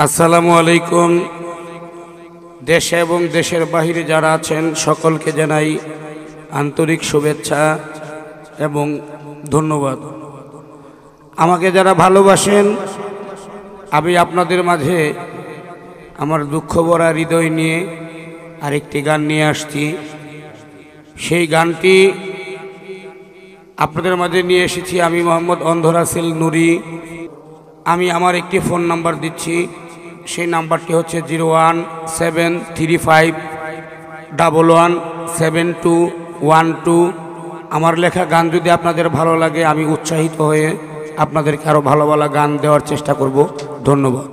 আসসালামু আলাইকুম। দেশে এবং দেশের বাহিরে যারা আছেন সকলকে জানাই আন্তরিক শুভেচ্ছা এবং ধন্যবাদ। আমাকে যারা ভালোবাসেন, আমি আপনাদের মাঝে আমার দুঃখ ভরা হৃদয় নিয়ে আরেকটি গান নিয়ে আসছি। সেই গানটি আপনাদের মাঝে নিয়ে এসেছি আমি মোহাম্মদ অন্ধরাসেল নুরি। আমি আমার একটি ফোন নাম্বার দিচ্ছি, সেই নাম্বারটি হচ্ছে 01735117212। আমার লেখা গান যদি আপনাদের ভালো লাগে, আমি উৎসাহিত হয়ে আপনাদেরকে আরও ভালো ভালো গান দেওয়ার চেষ্টা করব। ধন্যবাদ।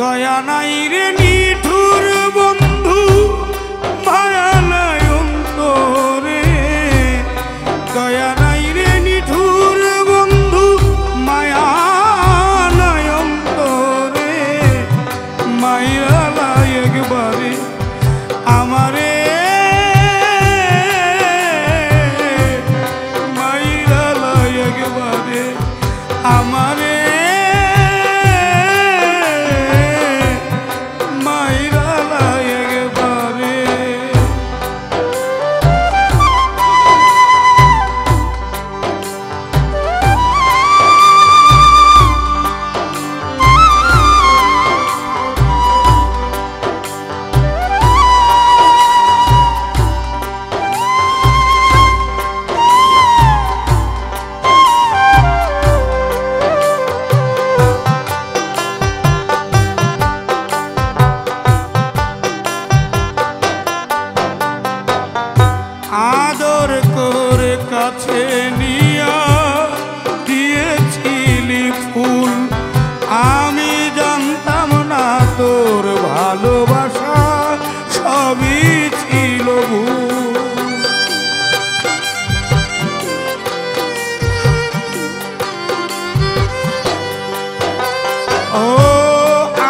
দয়া নাই রে নিঠুর বন্ধু, মায়া নাই অন্তরে। দয়া নাই রে নিঠুর বন্ধু, মায়া নাই অন্তরে। মায়া লাই একবারে আমারে, মায়া লাই একবারে আমারে। আদর করে কাছে নিয়া দিয়েছিলি ফুল, আমি জানতাম না তোর ভালোবাসা সবই ছিল ভুল। ও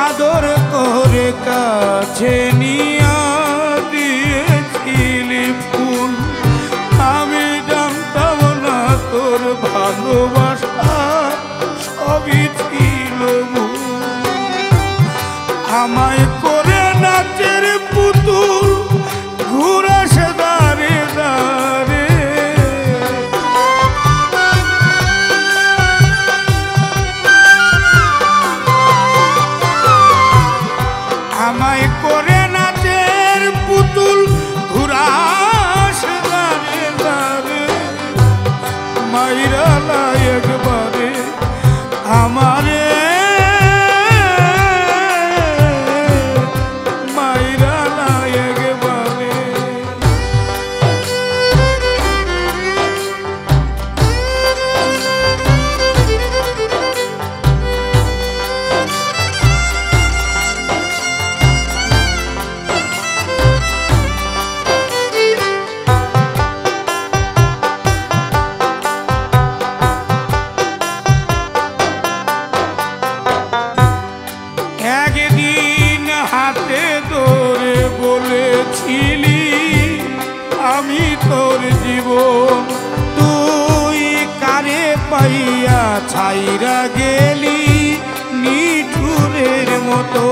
আদর করে কাছে নিয়া দিয়েছিলি ফুল, আমি জানতাম না তোর ভালোবাসা সবই ছিল ভুল। আমায় করে নাচের পুতুল ঘুরাসে দাঁড়ে দাঁড়ে। আমায় করে নাচের পুতুল ঘুরাসে দাঁড়ে দাঁড়ে। মাইরা লাই একবারে আমারে, মাইরা লাই একবারে। একদিন হাতে ধরে বলেছিলি আমি তোর জীবন, তুই কারে পাইয়া ছাইরা গেলি নিঠুরের মতো।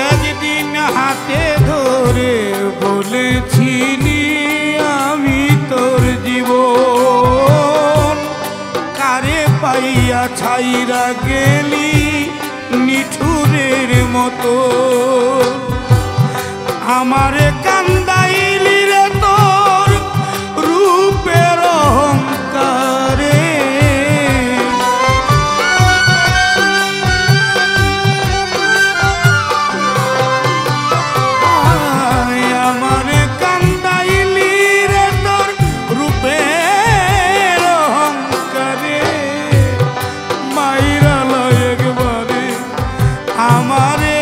একদিন হাতে ধরে বলেছিলি আমি তোর জীবন, কারে পাইয়া ছাইরা গেলি নিঠুরের মতো। আমারে কান্দাইলি রে তোর রূপের অহংকারে। আমারে কান্দাইলি রে তোর রূপের অহংকারে। মাইরা লাই একবারে আমারে,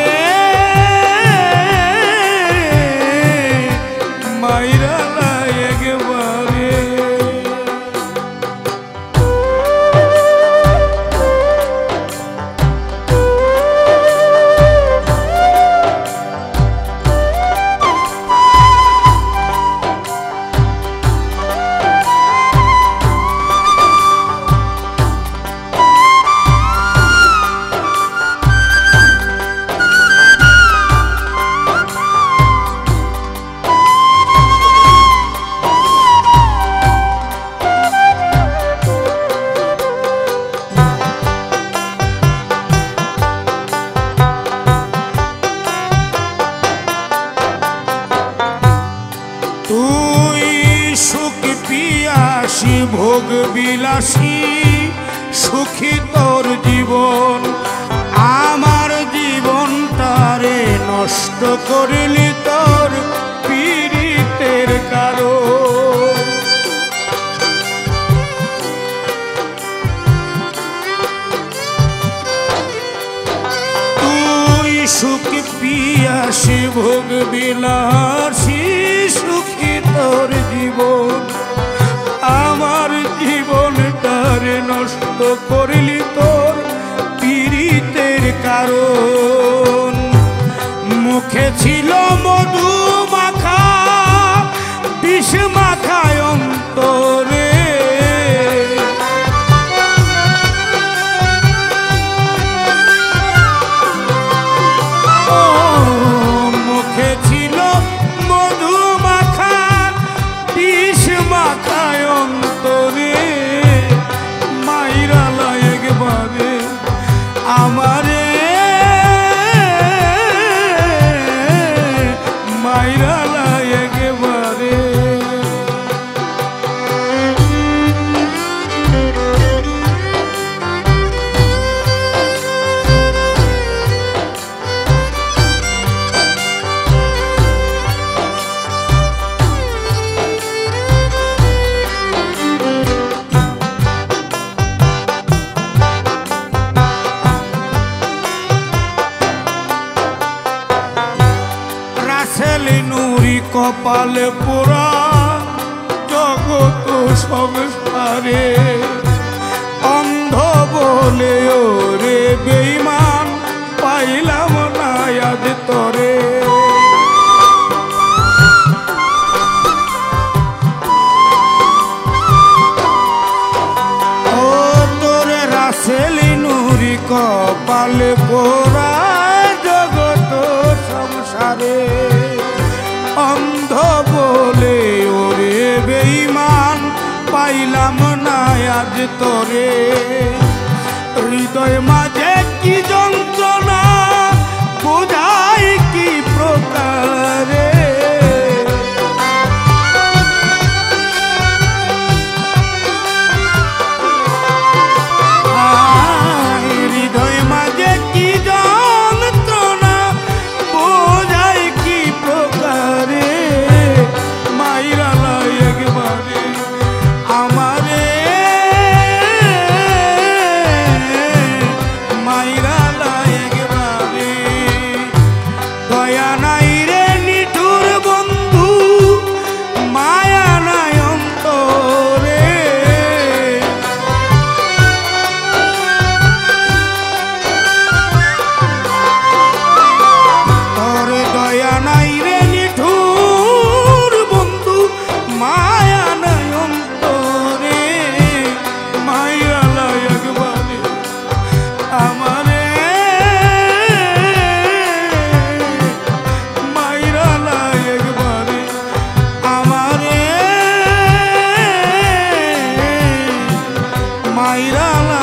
পিয়াসী সুখী তোর জীবন, আমার জীবনটারে নষ্ট করলি তোর পীড়িতের কারণ। তুই সুখ পিয়াসী ভোগ বিলাসী সুখী তোর জীবন, আমার জীবনটারে নষ্ট করলি তোর পীড়িতের কারণ। মুখে ছিল মধু মাখা বিষ মাখায় অন্তরে, মুখে ছিল মধু মাখা বিষ মাখায় অন্তরে, মাইরালা একবারে আমারে মাইরালা একবারে। রাসেলি নুরি কপালে পোড়া জগত সংসারে, অন্ধ বলে ওরে বেঈমান পাইলাম না আজ তরে। ও তোরে রাসেলি নুরি কপালে পোড়া জগত সংসারে, অন্ধ বলে ওরে বেঈমান পাইলাম না আজ তরে। হৃদয় মাঝে কি যন্ত্রণা বোঝাই কি প্রকারে, হৃদয় মাঝে কি যন্ত্রণা বোঝাই কি প্রকারে, মাইরালা একবারে আমারে মাইরালা একবারে। দয়া নাই রে নিঠুর বন্ধু, মায়া নাই অন্তরে, তোরে দয়া নাই রে নিঠুর বন্ধু, মায়া নাই অন্তরে, মাইরালা একবারে আমারে মাইরালা একবারে আমারে মাইরালা